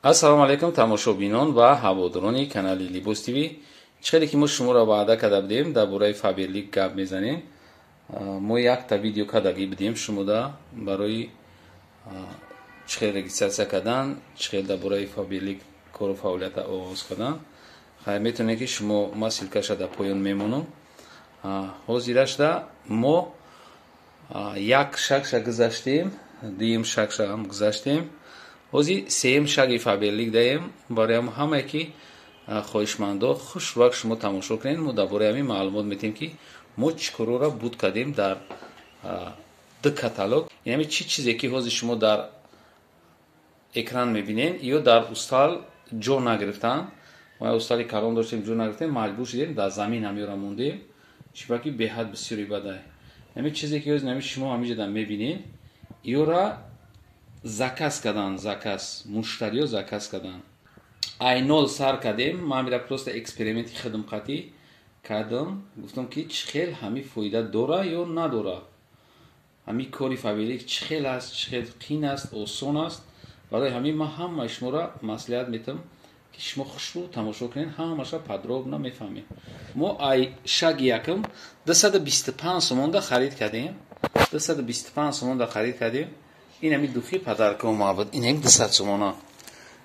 ассалому алайкум тамошобинон ва ҳаводорони канали Libos TV. Чхеле ки мо шуморо ваъда карда будем дар бораи Faberlic гап мезанем. Мо якта видео кардаги будем шумода барои чхел регистратсия кардан, чхел дар бораи Faberlic кору фаъолията оғоз кардан. Хайр метавонед ки шумо ма силкаша дар поён мемонам. ҳозирашда мо як шагша гузаштем, дуюм шагша ҳам гузаштем. ҳозир сеюм шаги Faberlic даем барои ҳамае ки хоҳишмандо хушвақт шумо тамошо кунед. мо дар бораи ҳамин маълумот метем ки мо чӣ корора буд кардем дар ду каталог. яъне чӣ чизе ки ҳозир шумо дар экран мебинед ё дар устал ҷо нагирифтан. мо устали калон доштем, ҷо нагирифтем, маҷбур шудем дар замин ҳамеёро мондем. чӣ ки беҳад бисёри бадай. яъне чизе ки ҳозир шумо ҳамиҷода мебинед ёра заказ кардан, заказ муштариё заказ кардан. айнол сар кардем. ман мира просто эксперименти хидматӣ кардам. гуфтам ки чӣ хел ҳамин фоида дора ё надора. ҳамин кори Faberlic чӣ хел аст, чӣ хел қин аст, осон аст. барои ҳамин ман ҳамаи шуморо маслиҳат метавам ки шумо хушрӯ тамошо кунед, ҳамаша подробно мефаҳмед. мо ай шаги якам 225 сомонда харид кардем. 225 сомонда харид кардем. ин ҳамин духи падарка омад. ин ҳамин 200 сомона.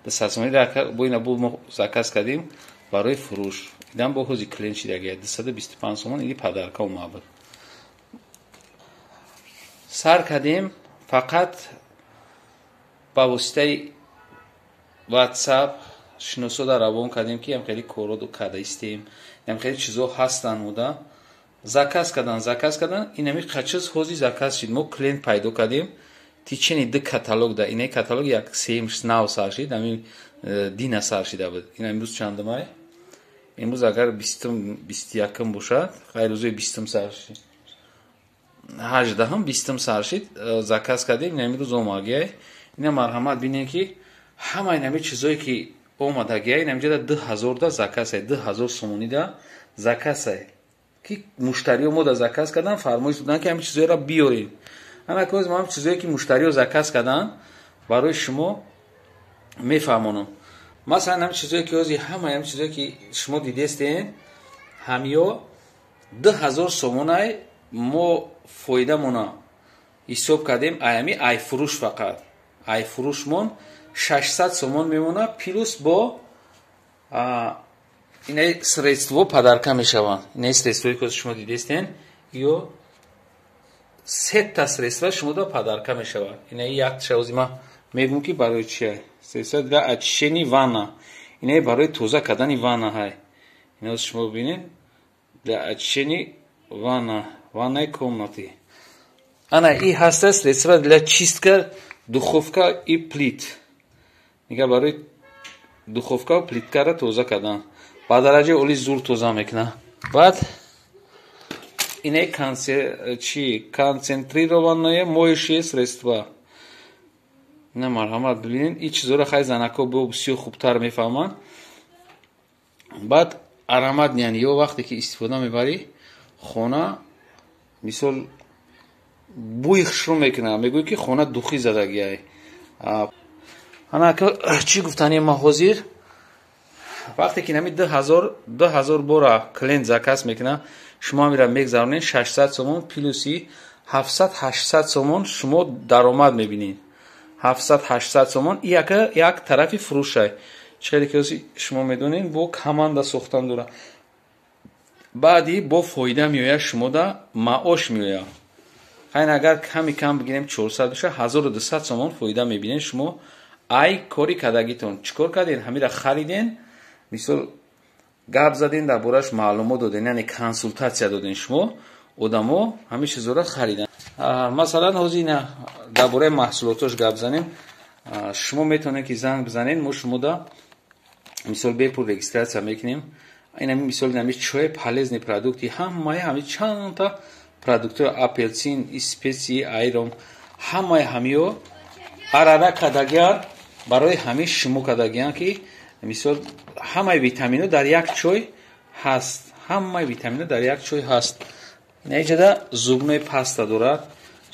200 сомона бо ина бо мо заказ кардем барои фурӯш. идам бо ҳози клиент шидагия 225 сомон ини падарка омад. сар кардем фақат ба воситаи WhatsApp шиносода равон кардем ки ҳам хеле коро карда истем, ҳам хеле чизо ҳастан мода. заказ кардан ин ҳамин қачиз ҳозир заказ шид. мо клиент пайдо кардем. тичени ду каталог да инаи каталог як сеюм нав сар шид. ҳамин дина сар шида буд. ин имрӯз чандумай? имрӯз агар 21 бошад, хай рӯзи 20 сар шид. 18 20 сар шид. заказ кардем. ин имрӯз омагия. ина марҳамат бинем ки ҳама ин ҳамин чизое ки омадагия ин ҳамҷода 2000 да заказ ай, 2000 сомонӣ да заказ ай. ки муштариё мо да заказ кардан, фармоиш додан ки ҳамин чизоеро биёред. ҳана коз мо ҳам чизое ки муштариё заказ кардан барои шумо мефаҳмонам. масалан ҳамин чизое ки ҳозир ҳама ҳамин чизое ки шумо дидестен ҳамиё 2000 сомонай мо фоидамона ҳисоб кардем. аями айфурӯш фақат. айфурӯшмон 600 сомон мемона плюс бо инаи средство падарка мешаванд. инаи средствое ки шумо дидестен ё сетта средства шумо да падарка мешавад. инаи якташа ҳозир ман мегӯм ки барои чи ай. средства для очищени ванна. инаи барои тоза кардани ванна ҳай. ина ҳозир шумо бибинед для очищени ванна, ваннаи комнати. ана и ҳаста средства для чистка духовка и плит. мега барои духовка ва плиткаро тоза кардан. ба дараҷаи оли зур тоза мекунад. баъд инаи концентрированное моющее средство. ина марҳамат бибинед. ин чизоро хай занако бо бисёр хубтар мефаҳманд. баъд аромат яъне ё вақте ки истифода мебарӣ хона мисол бӯи хушрӯ мекунад. мегӯӣ ки хона духӣ задагиай. ана чӣ гуфтанем ма ҳозир вақте ки нами 2000 бора клиент заказ мекунад, шумо ҳамира мегзаронед 600 сомон плюси 700-800 сомон шумо даромад мебинед. 700-800 сомон як тарафи фурӯшай. чхеле ки ҳозир шумо медонед бо команда сохтан дора. баъди бо фоида меояд шумо да маош меояд. ҳайн агар ками кам бигирем 400 боша 1200 сомон фоида мебинед шумо. ай кори кардагитон чӣ кор карден? ҳамира хариден, мисол гап заден, дар борааш маълумот доден, яъне консултатсия доден. шумо одамо ҳамин чизоро харидан. масалан ҳозир дар бораи маҳсулотош гап занем. шумо метавонед ки занг бизанед, мо шумо да мисол бепул регистратсия мекунем. ин ҳамин мисол ҳамин чой полезни продукти ҳамаи ҳамин чандта продуктҳои апелсин, специи, айрон ҳамаи ҳамиё арара кардагиян барои ҳамин шумо кардагиян ки мисол ҳамаи витамино дар як чой ҳаст. ҳамаи витамино дар як чой ҳаст. ина иҷода зубной паста дорад.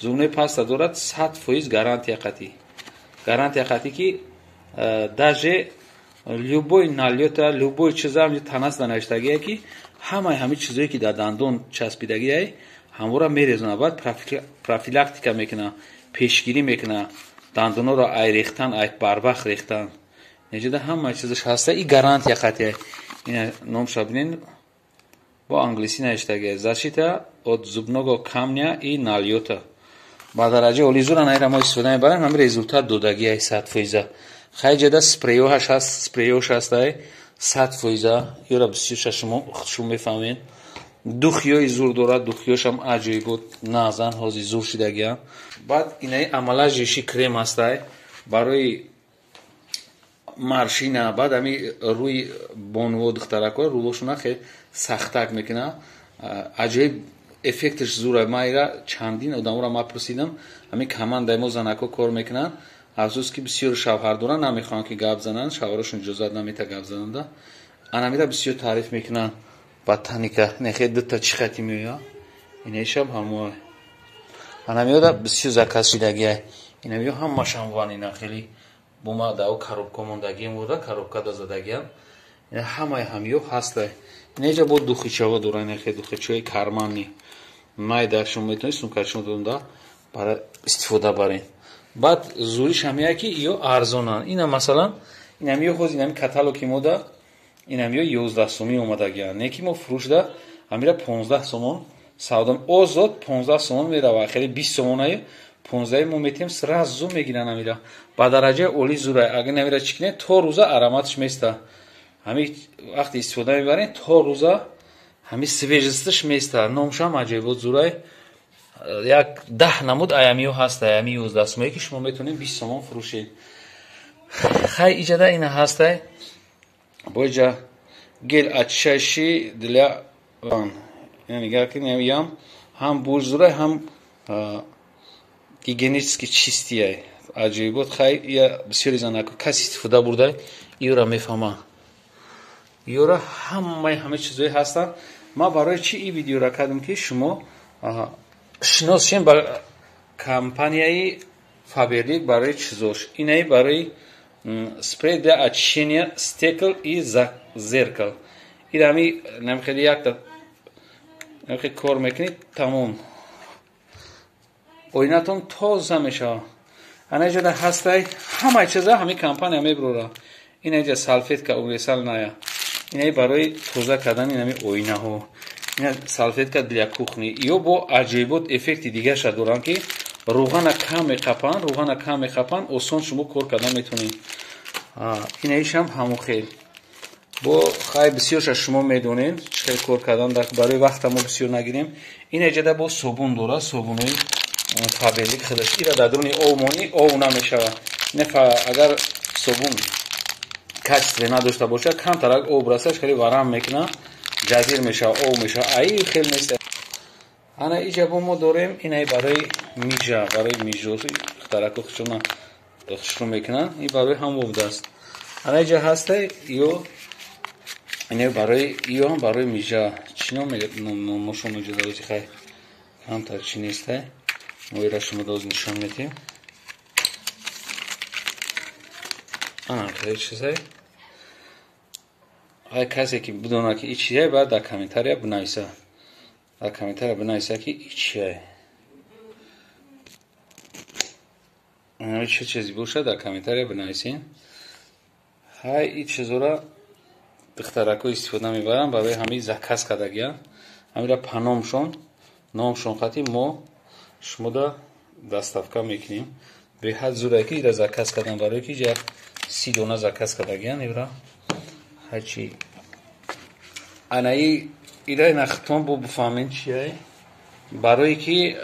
зубной паста дорад 100% гарантия қатӣ. гарантия қатӣ ки даже любой налёта, любой чиза танас данаштагие ки ҳамаи чизое ки дар дандон часпидагие ҳамора мерезона. Баъд профилактика мекуна, пешгирӣ мекуна, дандонҳоро ай рехтан, ай барвақт рехтан. Неҷида ҳамаи чизаш ҳаста. И гарантия қатъия. Ина номша бинен бо англисӣ навиштагие. Защита от зубного камня и налёта. Ба дараҷаи олизура наира мо истифода мебарем. ҳамин результат додагия 100%. хайҷеда спрейҳоаш ҳаст, спрейҳош ҳастай 100%. Ёра бисёрша шумо мефаҳмед. духиёи зур дорад, духиёшам аҷоибот нағзан ҳозир зур шидагиян. баъд инаи амалажиши крем ҳастай барои маршина. баъд ҳами рӯи бонуво духтаракҳо рӯҳошона хеле сахтак мекуна. аҷоиб эффектиш зура. ма ира чандин одаморо ма пурсидам, ҳамин командаи мо занакҳо кор мекунанд. афсус ки бисёр шавҳардора намехоҳанд ки гап зананд, шавҳарашон иҷозат намета гап зананда. анамира бисёр таъриф мекунанд. ботаника нехе дута чӣ хати меоя инешам ҳамои анамиёда бисёр заказ шидагия инамиё ҳамашам ванина хели бума дау коробка мондагием вода коробка дозадагиам ина ҳамаи ҳамиё ҳастай. инеҷа бо духичаҳо дора нехе духичаҳои карманни майда шумо метавонед сумкашон донда барои истифода баред. баъд зуриш ҳамия ки ё арзонанд. ина масалан инамиё ҳозир инами каталоги мода инамиё 11 сомӣ омадагиянд. не ки мо фурӯшда ҳамира 15 сомон савдом озод 15 сомон мерава. хеле 20 сомонаю 15 мо метем сразу мегиранд. ҳамира ба дараҷаи оли зурай. агар намира чикне то рӯза ароматиш места. ҳами вақти истифода мебарем то рӯза ҳами свежестиш места. номшам аҷоибот зурай. як 10 намуд аямиё ҳаста. аями 11 сомое ки шумо метавонед 20 сомон фурӯшед. хай иҷада ина ҳастай. боҷа гел очищающий для ванн. ям ҳам буш зурай, ҳам гигиенически чистияй. аҷоибот хай я бисёри занако кас истифода бурдай иёра мефаҳма. иёра ҳамаи чизое ҳастанд. ма барои чӣ ин видеоро кардам ки шумо шинос шем ба компанияи Faberlic барои чизош. инаи барои спрей для очищения стекол и зеркал. ин ҳами намехели якта намехели кор мекунед тамом оинатон тоза мешавад. анаҷода ҳастай ҳамаи чиза ҳамин компания мебурора. инаҷа салфетка универсал ная. инаи барои тоза кардани ҳамин оинаҳо. ина салфетка для кухни. ё бо аҷоибот эффекти дигаша доранд ки рӯғана кам мехапанд, осон шумо кор кардан метавонед. инаишам ҳамохел бо хай бисёрша шумо медонед чӣ хел кор кардан барои вақта мо бисёр нагирем. инаҷада бо собун дора, собунои Faberlic худаш. ира дар дуруни обмонӣ об намешавад. агар собун качестве надошта бошад камтарак об расаш хеле варам мекуна, ҷазир мешавад, об мешавад. аи хел нест. ана иҷа бо мо дорем инаи барои мижа, барои мижои тарако хушона хушру мекунанд. ин барои ҳам вобдааст. ана иҷа ҳастай ё ина барои ё ҳам барои мижа. чӣ ном номошон иҷода рози хай камтар чӣ нестай. мо ира шумо доз нишон медем. хеле чизай. ҳай касе ки бидонад ки ичияй баъд дар комментария бинависа. дар комментария бинависа ки ичияй. чӣ чизе бошад дар комментария бинависен. ҳай ин чизора духтарако истифода мебаранд барои ҳамин заказ кардагиян. ҳамира паномшон номшон хати мо шумода доставка мекунем. беҳад зурае ки ира заказ кардан барое ки як 30 дона заказ кардагиян. ира ҳачи анаи ира нахтон бо буфаҳмед чияй. барое ки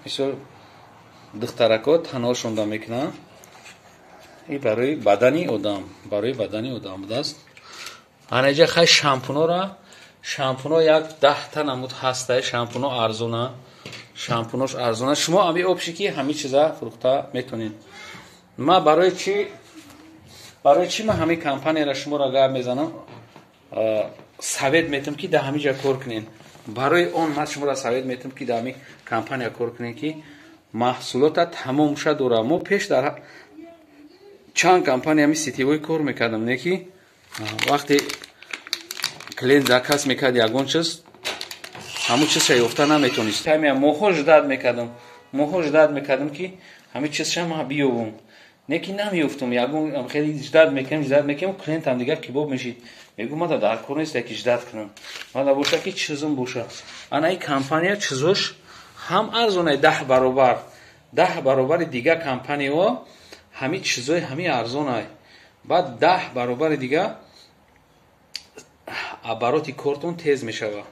мисол духтарако танҳошонда мекунанд. ин барои бадани одам будааст. анаҷа хай шампуно як 10 та намуд ҳастай. шампуно арзона. шампунош арзона. шумо ами обши ки ҳамин чиза фурӯхта метавонед. ма барои чӣ ма ҳамин компанияро шуморо гап мезанам, совет метам ки дар ҳамин ҷа кор кунед. барои он ма шуморо совет метам ки дар ҳамин компания кор кунед ки маҳсулота тамомша дора. мо пеш дар чанд компаниями сетевой кор мекардам, не ки вақте клиент заказ мекард ягон чиз ҳамун чизша ёфта наметонист. Таймия моҳҳо ждат мекардам ки ҳамин чизша ма биёвам, не ки намеёфтам. ягон хеле ждат мекардам, клиентам дигар кибоб мешид, мегӯ мада дар кор нест ки ждат кунам, мада боша ки чизм боша. Ана ин компания чизош ҳам арзонай 10 баробари дигар компанияҳо, ҳамин чизои ҳамин арзонай. баъд 10 баробари дигар обороти кортон тез мешавад.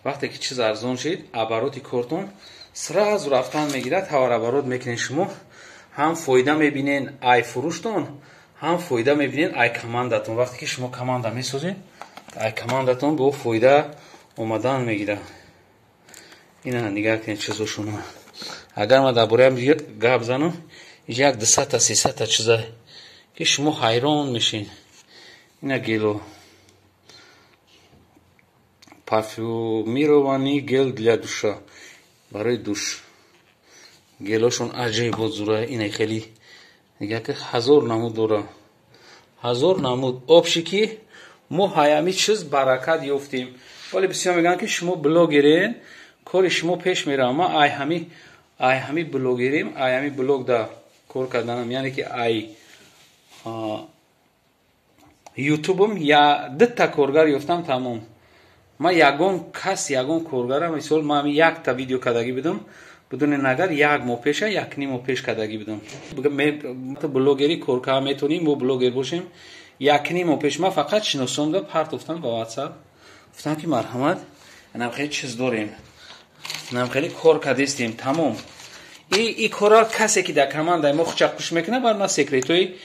вақте ки чиз арзон шид, обороти кортон сразу рафтан мегирад, товарооборот мекунед. шумо ҳам фоида мебинен ай фурӯштон, ҳам фоида мебинен ай командатон. вақте ки шумо команда месозед, ай командатон бо фоида омадан мегирад. ина нигоҳ кунед чизошуно. агар ман дар бораи гап занам, як 200-300 чиза ки шумо ҳайрон мешин. ина гело парфюмирований гел для душа, барои душ. гелошон аҷибот зура. ина хеле нигоҳ ки 1000 намуд дора, 1000 намуд. обши ки мо ҳаями чиз баракат ёфтем. вале бисёр мегӯянд ки шумо блогерен, кори шумо пеш меравад. ман ай ҳами блогерим, ай ҳами блог да кор карданам, яъне ки ай ютубам я 2 коргар ёфтам тамом. ман ягон кас, ягон коргарам, мисол ман якта видео кардагӣ будам, бидуни нагар 1 моҳ пеша, 1.5 моҳ пеш кардагӣ будам. блогери кор карда метавонем, мо блогер бошем. 1.5 моҳ пеш ман фақат шиносонда парт уфтам ба WhatsApp, гуфтам ки марҳамат, инам хеле чиз дорем, инам хеле кор кардестем, тамом. ин кора касе ки дар командаи мо хучақ куш мекунад, бар ман секретои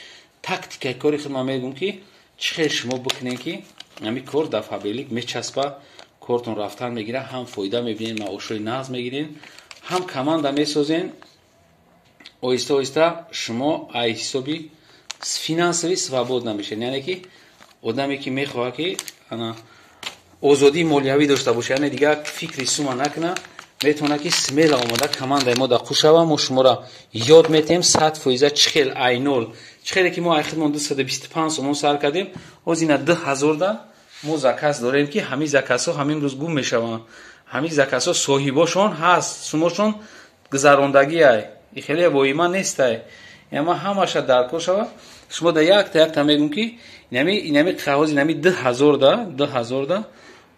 тактикаи кори худам мегӯям ки чӣ хел шумо бикунем ки ҳамин кор дар Фаберлик мечаспа, кортон рафтан мегира, ҳам фоида мебинен, маошҳои нағз мегирен, ҳам команда месозен. оҳиста оҳиста шумо ай ҳисоби финансовӣ свободна мешед. яъне ки одаме ки мехоҳад ки озодии молиявӣ дошта боша, яъне дигар фикри сума накуна, метавонад ки смела омада командаи мо да хушава, мо шуморо ёд метем 100% чӣ хел ай 0, чӣ хеле ки мо ай хидмон 225 сомон сар кардем, ҳозир ина 2000 да мо заказ дорем ки ҳамин заказҳо ҳамин рӯз гум мешаванд. ҳамин заказҳо соҳибошон ҳаст, шумошон гузарондагиай, и хеле воима нестай. яма ҳамаша дар кор шава. шумо да якта мегӯм ки инами қағози инами 2000 да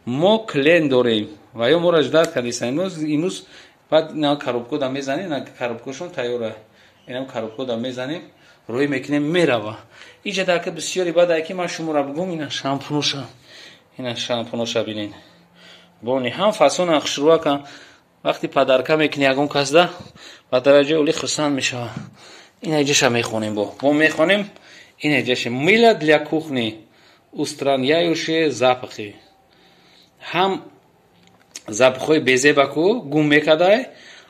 мо клиент дорем ва ё моро ждат кардисан. имрӯз баъд ина коробко да мезанем, ина коробкошон тайёра, инам коробко да мезанем, рӯй мекунем, мерава. иҷа дака бисёри бадай ки ман шуморо бигӯм, ина шампуноша бинен. бони ҳам фасона хушрӯа кан. вақти падарка мекуни ягон кас да ба дараҷаи оли хурсанд мешавад. ина иҷаша мехонем, бо мехонем. ина иҷаша мила для кухни, устраняющие запахи. ҳам запахҳои безебаку гум мекардай,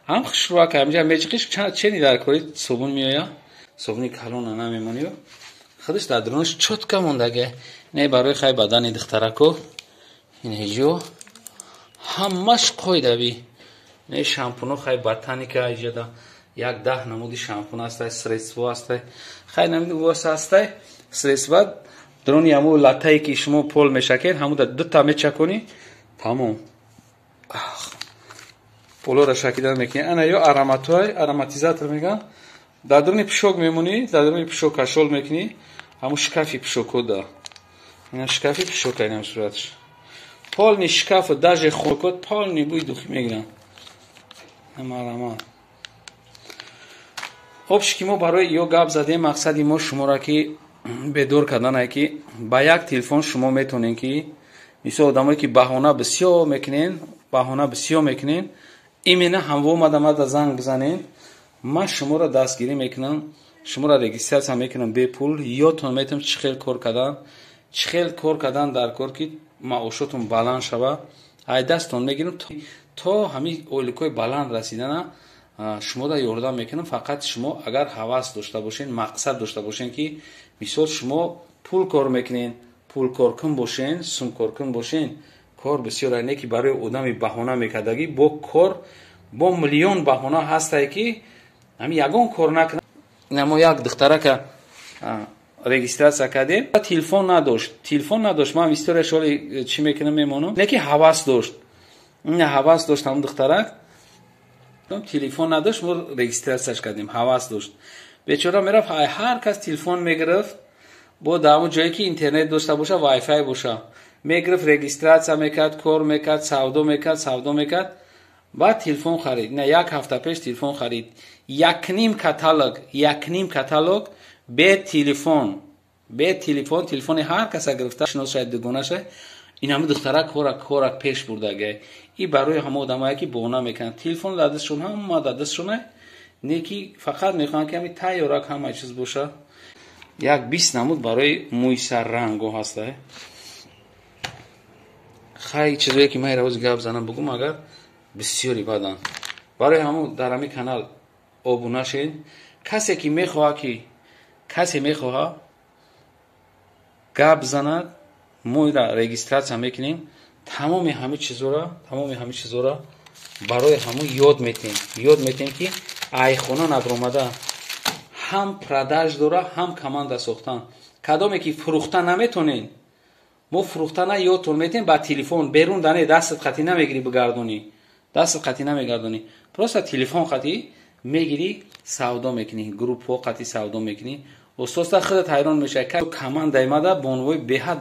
ҳам хушрӯа кан. инҷа мечиқиш чени дар кори собун меояд, собуни калона намемонӣ, худаш дар дуронаш чотка мондаге. не барои хай бадани духтарако. ина иҷо ҳамаш қоидави. не шампуно хай ботаника, иҷада як 10 намуди шампун астай, средство астай, хай намуди воса астай, средство дрони ҳамо латае ки шумо пол мешакед, ҳамуда 2 мечакони, тамом. полора шакидан мекунӣ. ана ё ароматизатор мегӯянд. дар дрони пӯшок мемонӣ, дар дрони пӯшок кашол мекунӣ, ҳамо шкафи пӯшокҳо да. ина шкафи пӯшока инам сураташ. полни шкафу даже хонакот полни бӯи духӣ мегиранд. аромат. обши ки мо барои ё гап задем, мақсади мо шуморо ки бедор карданае ки ба як телефон шумо метавонед ки мисол одамое ки баҳона бисёр мекунен, имена ҳамво мада занг бизанен, ман шуморо дастгирӣ мекунам, шуморо регистрация мекунам бепул, ёдтон метавонам чӣ хел кор кардан дар кор ки маошотон баланд шава, ай дасттон мегирам то ҳамин ойликои баланд расидана шуморо ёрдам мекунам. фақат шумо агар ҳавас дошта бошен, мақсад дошта бошен ки мисол шумо пул кор мекунен, пулкоркун бошен, сумкоркун бошен, кор бисёр ай, не ки барои одами баҳона мекардагӣ, бо миллион баҳона ҳастае ки ҳамин ягон кор накунад. ина мо як духтарака регистрация кардем. Телефон надошт. Ман историаш ҳоли чӣ мекунам мемонам. Неки ҳавас дошт. ҳавас дошт ҳам духтарак. телефон надошт, мо регистрацияш кардем. ҳавас дошт. бечора мерафт, ҳар кас телефон мегирифт. бо дар ҳамон ҷое ки интернет дошта боша, вайфай боша. мегирифт, регистрация мекард, кор мекард, савдо мекард. баъд телефон харид. Не, як ҳафта пеш телефон харид. якним каталог бе телефон. телефони ҳар каса гирифта, шинос шаид дугонаша. ин ҳама духтара корак пеш бурдага. И барои ҳама одамое ки бона мекунанд. телефон дар дастшон, ҳама дар дастшон. не ки фақат мехоҳанд ки ҳами тайёрак ҳама чиз боша. як 20 намуд барои мӯи сар ранго ҳаст. хай чизое ки ман равози гап занам бугум агар бисёри баданд. барои ҳамон дар ҳамин канал обуна шед. касе ки мехоҳад гап занад, моира регистрация мекунем. тамоми ҳамин чизора барои ҳамон ёд метем ки айхона набромада ҳам продаж дора, ҳам команда сохтан. кадоме ки фурӯхта наметонен, мо фурӯхта на ёдтон метем ба телефон берун дане дастат хати намегири бигардонӣ. просто телефон хати мегири савдо мекунӣ, группҳо хати савдо мекунӣ. устоста худат ҳайрон мешавӣ ки командаи мада бонувои беҳад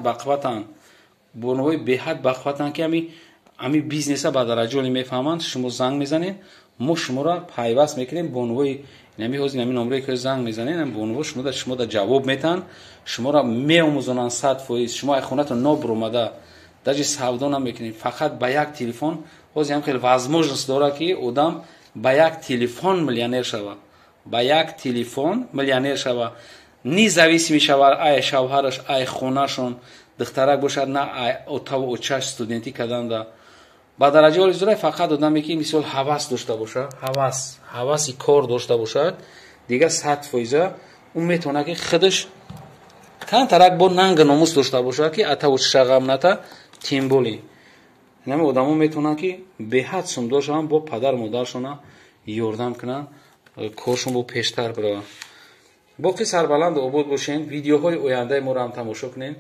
бақватан ки ами бизнеса ба дараҷоли мефаҳманд. шумо занг мезанед, мо шуморо пайваст мекунем. бонувои нами ҳозир нами номрое ки занг мезанед, бонуво шумо да ҷавоб метан, шуморо меомӯзонанд 100%. шумо ай хонатон нобуромада даҷи савдо намекунед. фақат ба як телефон ҳозир ҳам хеле возможност дора ки одам ба як телефон миллионер шава. независимӣ шава ай шавҳараш, ай хонашон духтарак бошад, на ай отаву очаш студентӣ карданда. ба дараҷаи зура фақат одаме ки мисол ҳавас дошта бошад, ҳаваси кор дошта бошад, дигар 100% он метавонад ки худаш кантарак бо нанга номус дошта бошад ки атаву шағамната тимболи. нами одамо метавонанд ки беҳад сумдор шаванд, бо падар модаршона ёрдам кунанд, коршон бо пештар бирава. боқи сарбаланду обод бошен. видеоҳои ояндаи моро ҳам тамошо кунед.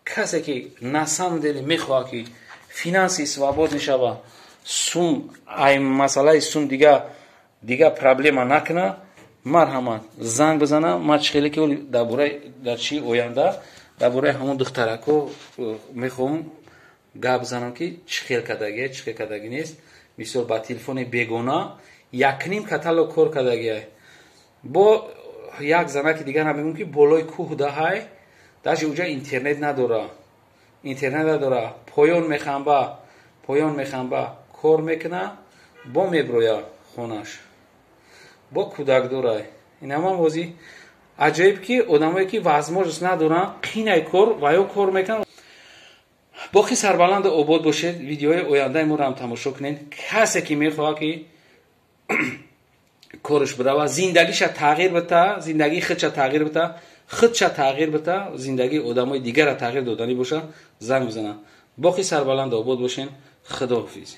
касе ки на самом деле мехоҳад ки финанси свобод мешава, сум ай масъалаи сум дига проблема накуна, марҳамат занг бизана. ман чихеле ки дар чи оянда дар бораи ҳамон духтарако мехоҳам гап занам ки чихел кадаги нест. мисол ба телефони бегона якним каталог кор кадагиай. бо як занаки дигар ҳам мегӯям ки болои кӯҳ даҳай, даже уҷа интернет надора. поён механба кор мекуна, бо меброя хонаш, бо кӯдак дорай. ин ҳамам ҳозир аҷоиб ки одамое ки возможност надоранд қинай кор ва ё кор мекунанд. боқи сарбаланду обод бошед. видеоҳои ояндаи моро ҳам тамошо кунед. касе ки мехоҳад ки корш бирава, зиндагиша тағйир бита, зиндагии худша тағйир бита, зиндагии одамои дигара тағйир додани боша, занг бизанад. боқи сарбаланду обод бошен. худоҳофиз.